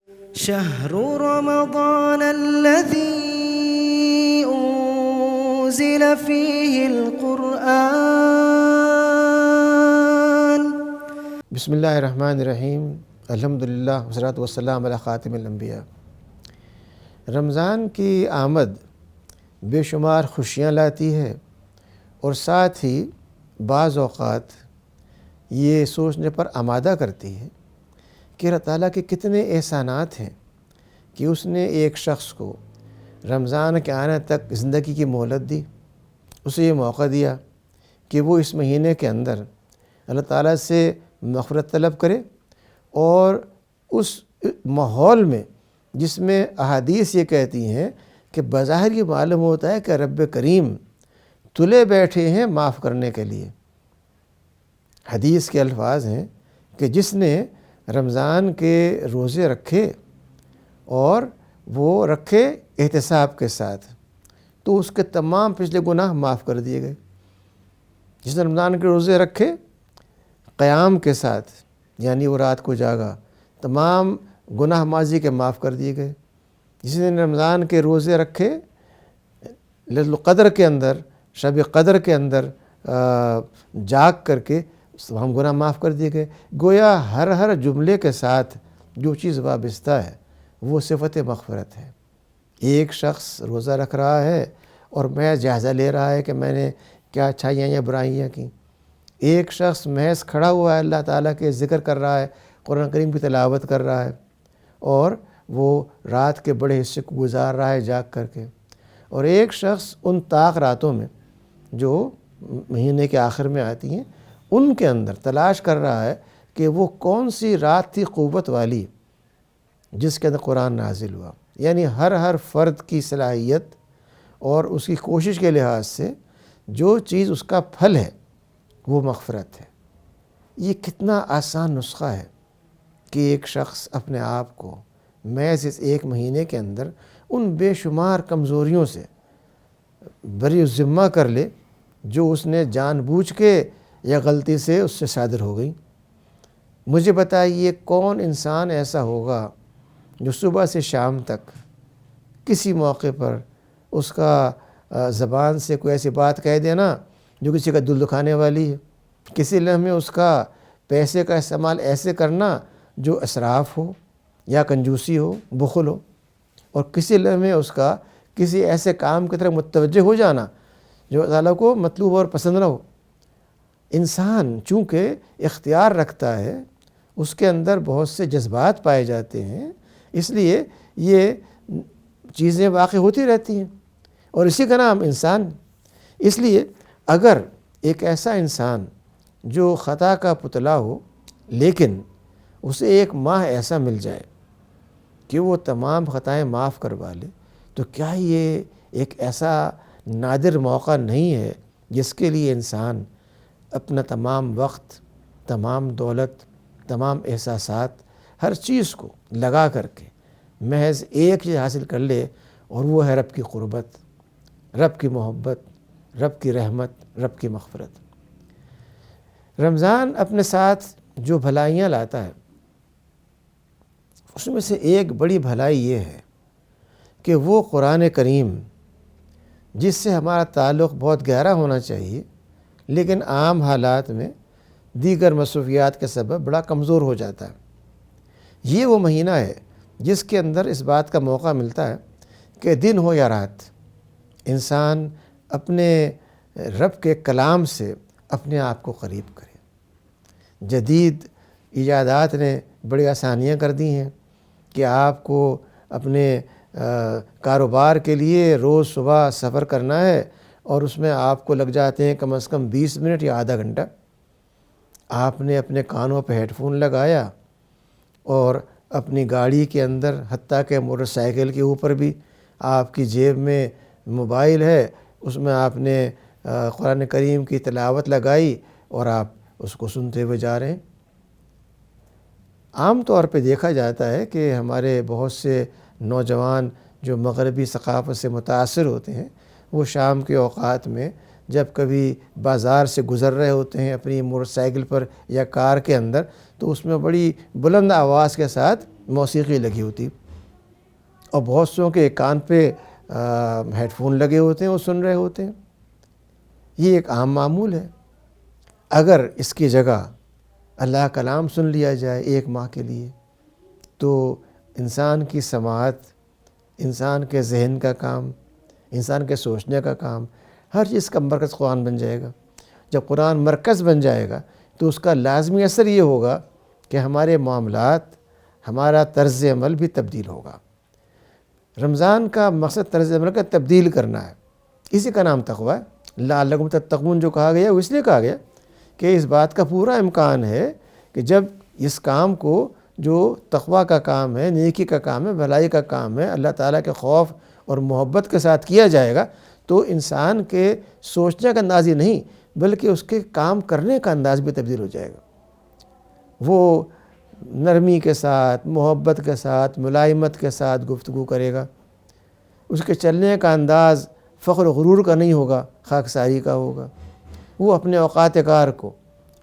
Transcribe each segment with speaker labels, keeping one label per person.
Speaker 1: شهر رمضان الذي أنزل فيه القرآن.
Speaker 2: بسم اللہ الرحمن الرحیم. الحمدللہ والصلاۃ والسلام علی خاتم الانبیاء. رمضان کی آمد بے شمار خوشیاں لاتی ہے اور ساتھ ہی بعض اوقات یہ سوچنے پر آمادہ کرتی ہے کہ اللہ تعالیٰ کے کتنے احسانات ہیں کہ اس نے ایک شخص کو رمضان کے آنے تک زندگی کی مہلت دی، اسے یہ موقع دیا کہ وہ اس مہینے کے اندر اللہ تعالیٰ سے مغفرت طلب کرے، اور اس ماحول میں جس میں احادیث یہ کہتی ہیں کہ بظاہر یہ معلوم ہوتا ہے کہ رب کریم تلے بیٹھے ہیں معاف کرنے کے لیے. حدیث کے الفاظ ہیں کہ جس نے رمضان کے روزے رکھے اور وہ رکھے احتساب کے ساتھ تو اس کے تمام پچھلے گناہ معاف کر دیے گئے. جس نے رمضان کے روزے رکھے قیام کے ساتھ، یعنی وہ رات کو جاگا، تمام گناہ ماضی کے معاف کر دیے گئے. جس نے رمضان کے روزے رکھے لیلۃ القدر کے اندر، شب قدر کے اندر جاگ کر کے ہم گناہ معاف کر دیے گئے. گویا ہر جملے کے ساتھ جو چیز وابستہ ہے وہ صفت مغفرت ہے. ایک شخص روزہ رکھ رہا ہے اور محض جائزہ لے رہا ہے کہ میں نے کیا اچھائیاں یا برائیاں کی. ایک شخص محض کھڑا ہوا ہے، اللہ تعالیٰ کے ذکر کر رہا ہے، قرآن کریم کی تلاوت کر رہا ہے، اور وہ رات کے بڑے حصے کو گزار رہا ہے جاگ کر کے. اور ایک شخص ان طاق راتوں میں جو مہینے کے آخر میں آتی ہیں ان کے اندر تلاش کر رہا ہے کہ وہ کون سی رات تھی قوت والی جس کے اندر قرآن نازل ہوا. یعنی ہر فرد کی صلاحیت اور اس کی کوشش کے لحاظ سے جو چیز اس کا پھل ہے وہ مغفرت ہے. یہ کتنا آسان نسخہ ہے کہ ایک شخص اپنے آپ کو محض اس ایک مہینے کے اندر ان بے شمار کمزوریوں سے بری الذمہ کر لے جو اس نے جان بوجھ کے یا غلطی سے اس سے صادر ہو گئی. مجھے بتائیے کون انسان ایسا ہوگا جو صبح سے شام تک کسی موقع پر اس کا زبان سے کوئی ایسی بات کہہ دینا جو کسی کا دل دکھانے والی ہے، کسی لمحے اس کا پیسے کا استعمال ایسے کرنا جو اسراف ہو یا کنجوسی ہو، بخل ہو، اور کسی لمحے اس کا کسی ایسے کام کی طرف متوجہ ہو جانا جو اللہ تعالیٰ کو مطلوب اور پسند نہ ہو. انسان چونکہ اختیار رکھتا ہے، اس کے اندر بہت سے جذبات پائے جاتے ہیں، اس لیے یہ چیزیں واقع ہوتی رہتی ہیں، اور اسی کا نام انسان. اس لیے اگر ایک ایسا انسان جو خطا کا پتلا ہو لیکن اسے ایک ماہ ایسا مل جائے کہ وہ تمام خطائیں معاف کروا لے، تو کیا یہ ایک ایسا نادر موقع نہیں ہے جس کے لیے انسان اپنا تمام وقت، تمام دولت، تمام احساسات، ہر چیز کو لگا کر کے محض ایک چیز حاصل کر لے، اور وہ ہے رب کی قربت، رب کی محبت، رب کی رحمت، رب کی مغفرت. رمضان اپنے ساتھ جو بھلائیاں لاتا ہے اس میں سے ایک بڑی بھلائی یہ ہے کہ وہ قرآن کریم جس سے ہمارا تعلق بہت گہرا ہونا چاہیے لیکن عام حالات میں دیگر مصروفیات کے سبب بڑا کمزور ہو جاتا ہے. یہ وہ مہینہ ہے جس کے اندر اس بات کا موقع ملتا ہے کہ دن ہو یا رات انسان اپنے رب کے کلام سے اپنے آپ کو قریب کرے. جدید ایجادات نے بڑی آسانیاں کر دی ہیں کہ آپ کو اپنے کاروبار کے لیے روز صبح سفر کرنا ہے اور اس میں آپ کو لگ جاتے ہیں کم از کم 20 منٹ یا آدھا گھنٹہ. آپ نے اپنے کانوں پہ ہیڈ فون لگایا اور اپنی گاڑی کے اندر، حتیٰ کہ موٹر سائیکل کے اوپر بھی آپ کی جیب میں موبائل ہے، اس میں آپ نے قرآن کریم کی تلاوت لگائی اور آپ اس کو سنتے ہوئے جا رہے ہیں. عام طور پہ دیکھا جاتا ہے کہ ہمارے بہت سے نوجوان جو مغربی ثقافت سے متاثر ہوتے ہیں وہ شام کے اوقات میں جب کبھی بازار سے گزر رہے ہوتے ہیں اپنی موٹر سائیکل پر یا کار کے اندر، تو اس میں بڑی بلند آواز کے ساتھ موسیقی لگی ہوتی، اور بہت سوں کے کان پہ ہیڈ فون لگے ہوتے ہیں، وہ سن رہے ہوتے ہیں۔ یہ ایک عام معمول ہے۔ اگر اس کی جگہ اللہ کا کلام سن لیا جائے ایک ماہ کے لیے، تو انسان کی سماعت، انسان کے ذہن کا کام، انسان کے سوچنے کا کام، ہر چیز کا مرکز قرآن بن جائے گا۔ جب قرآن مرکز بن جائے گا تو اس کا لازمی اثر یہ ہوگا کہ ہمارے معاملات، ہمارا طرز عمل بھی تبدیل ہوگا۔ رمضان کا مقصد طرز عمل کا تبدیل کرنا ہے، اسی کا نام تقویٰ ہے۔ لعلکم تتقون جو کہا گیا وہ اس لیے کہا گیا کہ اس بات کا پورا امکان ہے کہ جب اس کام کو، جو تقویٰ کا کام ہے، نیکی کا کام ہے، بھلائی کا کام ہے، اللہ تعالیٰ کے خوف اور محبت کے ساتھ کیا جائے گا، تو انسان کے سوچنے کا انداز ہی نہیں بلکہ اس کے کام کرنے کا انداز بھی تبدیل ہو جائے گا۔ وہ نرمی کے ساتھ، محبت کے ساتھ، ملائمت کے ساتھ گفتگو کرے گا۔ اس کے چلنے کا انداز فخر و غرور کا نہیں ہوگا، خاکساری کا ہوگا۔ وہ اپنے اوقات کار کو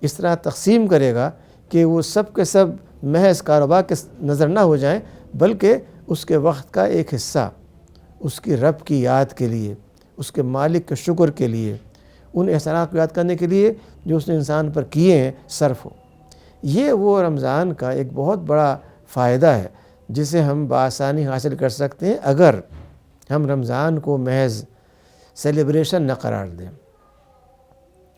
Speaker 2: اس طرح تقسیم کرے گا کہ وہ سب کے سب محض کاروبار کے نظر نہ ہو جائیں، بلکہ اس کے وقت کا ایک حصہ اس کی رب کی یاد کے لیے، اس کے مالک کے شکر کے لیے، ان احسانات کو یاد کرنے کے لیے جو اس نے انسان پر کیے ہیں صرف ہو۔ یہ وہ رمضان کا ایک بہت بڑا فائدہ ہے جسے ہم بآسانی حاصل کر سکتے ہیں اگر ہم رمضان کو محض سیلیبریشن نہ قرار دیں۔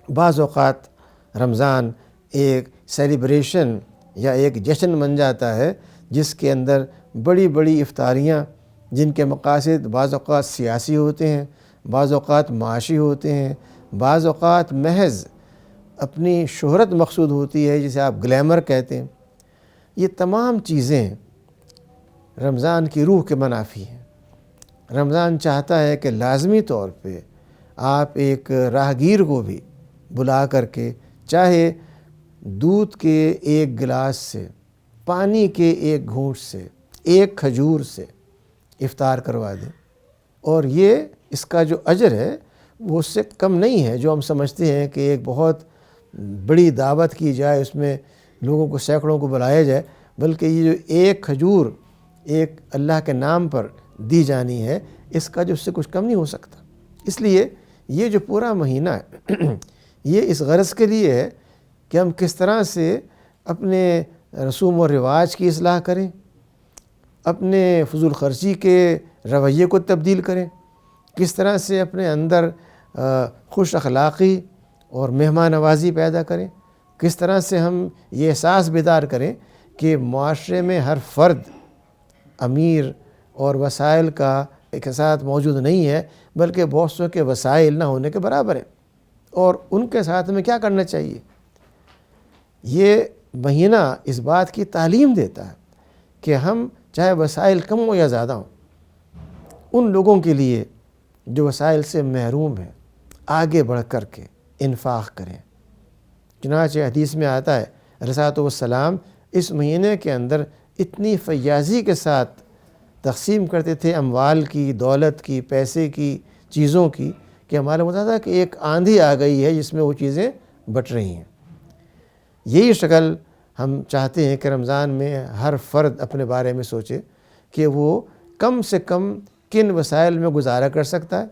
Speaker 2: بعض اوقات رمضان ایک سیلیبریشن یا ایک جشن بن جاتا ہے جس کے اندر بڑی بڑی افطاریاں، جن کے مقاصد بعض اوقات سیاسی ہوتے ہیں، بعض اوقات معاشی ہوتے ہیں، بعض اوقات محض اپنی شہرت مقصود ہوتی ہے جسے آپ گلیمر کہتے ہیں۔ یہ تمام چیزیں رمضان کی روح کے منافی ہیں۔ رمضان چاہتا ہے کہ لازمی طور پہ آپ ایک راہگیر کو بھی بلا کر کے، چاہے دودھ کے ایک گلاس سے، پانی کے ایک گھونٹ سے، ایک کھجور سے افطار کروا دیں، اور یہ اس کا جو اجر ہے وہ اس سے کم نہیں ہے جو ہم سمجھتے ہیں کہ ایک بہت بڑی دعوت کی جائے، اس میں لوگوں کو، سینکڑوں کو بلایا جائے، بلکہ یہ جو ایک کھجور ایک اللہ کے نام پر دی جانی ہے، اس کا جو اس سے کچھ کم نہیں ہو سکتا۔ اس لیے یہ جو پورا مہینہ ہے یہ اس غرض کے لیے ہے کہ ہم کس طرح سے اپنے رسوم و رواج کی اصلاح کریں، اپنے فضول خرچی کے رویے کو تبدیل کریں، کس طرح سے اپنے اندر خوش اخلاقی اور مہمان نوازی پیدا کریں، کس طرح سے ہم یہ احساس بیدار کریں کہ معاشرے میں ہر فرد امیر اور وسائل کا ایک ساتھ موجود نہیں ہے، بلکہ بہت سو کے وسائل نہ ہونے کے برابر ہیں، اور ان کے ساتھ ہمیں کیا کرنا چاہیے۔ یہ مہینہ اس بات کی تعلیم دیتا ہے کہ ہم چاہے وسائل کم ہو یا زیادہ ہوں، ان لوگوں کے لیے جو وسائل سے محروم ہیں آگے بڑھ کر کے انفاق کریں۔ چنانچہ حدیث میں آتا ہے رسالۃ والسلام اس مہینے کے اندر اتنی فیاضی کے ساتھ تقسیم کرتے تھے اموال کی، دولت کی، پیسے کی، چیزوں کی، کہ ہمارا مطلب تھا کہ ایک آندھی آ گئی ہے جس میں وہ چیزیں بٹ رہی ہیں۔ یہی شکل ہم چاہتے ہیں کہ رمضان میں ہر فرد اپنے بارے میں سوچے کہ وہ کم سے کم کن وسائل میں گزارا کر سکتا ہے،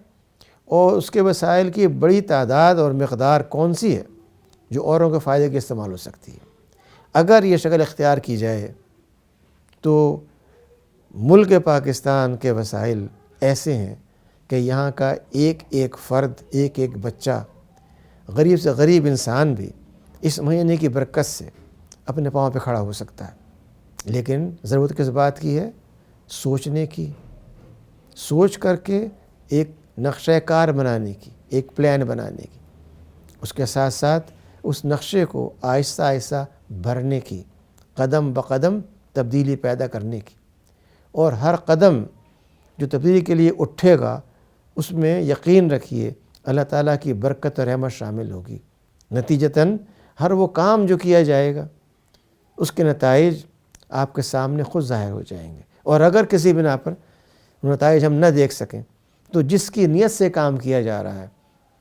Speaker 2: اور اس کے وسائل کی بڑی تعداد اور مقدار کون سی ہے جو اوروں کے فائدے کے استعمال ہو سکتی ہے۔ اگر یہ شکل اختیار کی جائے تو ملک پاکستان کے وسائل ایسے ہیں کہ یہاں کا ایک ایک فرد، ایک ایک بچہ، غریب سے غریب انسان بھی اس مہینے کی برکت سے اپنے پاؤں پہ کھڑا ہو سکتا ہے۔ لیکن ضرورت کس بات کی ہے؟ سوچنے کی، سوچ کر کے ایک نقشہ کار بنانے کی، ایک پلان بنانے کی، اس کے ساتھ ساتھ اس نقشے کو آہستہ آہستہ بھرنے کی، قدم بقدم تبدیلی پیدا کرنے کی، اور ہر قدم جو تبدیلی کے لیے اٹھے گا اس میں یقین رکھیے اللہ تعالیٰ کی برکت اور رحمت شامل ہوگی۔ نتیجتاً ہر وہ کام جو کیا جائے گا اس کے نتائج آپ کے سامنے خود ظاہر ہو جائیں گے، اور اگر کسی بنا پر نتائج ہم نہ دیکھ سکیں تو جس کی نیت سے کام کیا جا رہا ہے،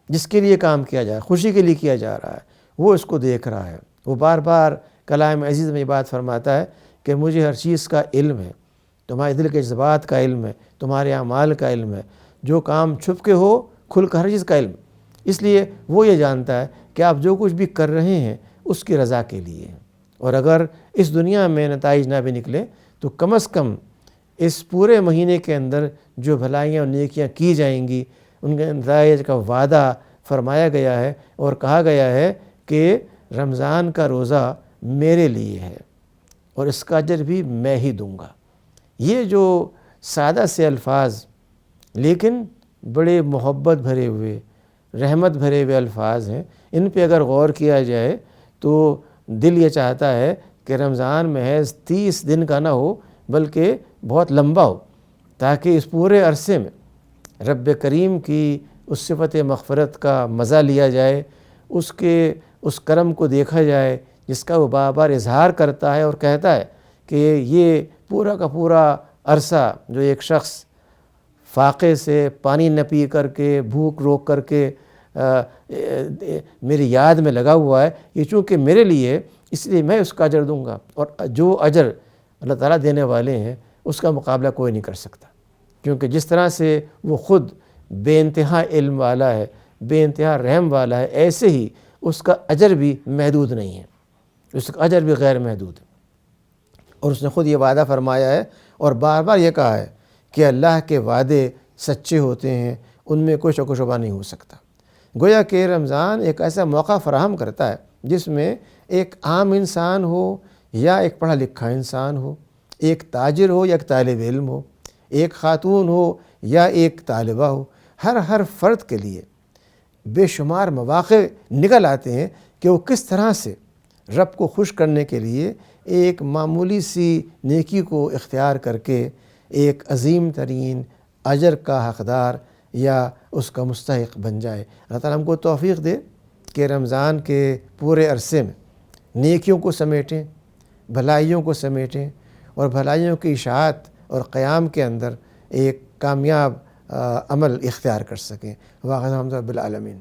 Speaker 2: جس کے لیے کام کیا جا رہا ہے، خوشی کے لیے کیا جا رہا ہے، وہ اس کو دیکھ رہا ہے۔ وہ بار بار کلام عزیز میں یہ بات فرماتا ہے کہ مجھے ہر چیز کا علم ہے، تمہارے دل کے جذبات کا علم ہے، تمہارے اعمال کا علم ہے، جو کام چھپ کے ہو کھل کر ہر چیز کا علم۔ اس لیے وہ یہ جانتا ہے کہ آپ جو کچھ بھی کر رہے ہیں اس کی رضا کے لیے، اور اگر اس دنیا میں نتائج نہ بھی نکلے تو کم از کم اس پورے مہینے کے اندر جو بھلائیاں اور نیکیاں کی جائیں گی ان کے نتائج کا وعدہ فرمایا گیا ہے، اور کہا گیا ہے کہ رمضان کا روزہ میرے لیے ہے اور اس کا اجر بھی میں ہی دوں گا۔ یہ جو سادہ سے الفاظ لیکن بڑے محبت بھرے ہوئے، رحمت بھرے ہوئے الفاظ ہیں، ان پہ اگر غور کیا جائے تو دل یہ چاہتا ہے کہ رمضان محض 30 دن کا نہ ہو بلکہ بہت لمبا ہو، تاکہ اس پورے عرصے میں رب کریم کی اس صفت مغفرت کا مزہ لیا جائے، اس کرم کو دیکھا جائے جس کا وہ بار بار اظہار کرتا ہے اور کہتا ہے کہ یہ پورا کا پورا عرصہ جو ایک شخص فاقے سے پانی نہ پی کر کے، بھوک روک کر کے میری یاد میں لگا ہوا ہے، یہ چونکہ میرے لیے اس لیے میں اس کا اجر دوں گا، اور جو اجر اللہ تعالیٰ دینے والے ہیں اس کا مقابلہ کوئی نہیں کر سکتا، کیونکہ جس طرح سے وہ خود بے انتہا علم والا ہے، بے انتہا رحم والا ہے، ایسے ہی اس کا اجر بھی محدود نہیں ہے، اس کا اجر بھی غیر محدود ہے۔ اور اس نے خود یہ وعدہ فرمایا ہے اور بار بار یہ کہا ہے کہ اللہ کے وعدے سچے ہوتے ہیں، ان میں کوئی شک و شبہ نہیں ہو سکتا۔ گویا کہ رمضان ایک ایسا موقع فراہم کرتا ہے جس میں ایک عام انسان ہو یا ایک پڑھا لکھا انسان ہو، ایک تاجر ہو یا ایک طالب علم ہو، ایک خاتون ہو یا ایک طالبہ ہو، ہر فرد کے لیے بے شمار مواقع نکل آتے ہیں کہ وہ کس طرح سے رب کو خوش کرنے کے لیے ایک معمولی سی نیکی کو اختیار کر کے ایک عظیم ترین اجر کا حقدار یا اس کا مستحق بن جائے۔ اللہ تعالیٰ ہم کو توفیق دے کہ رمضان کے پورے عرصے میں نیکیوں کو سمیٹیں، بھلائیوں کو سمیٹیں، اور بھلائیوں کی اشاعت اور قیام کے اندر ایک کامیاب عمل اختیار کر سکیں۔ واقعہ الحمد للہ بالعالمین۔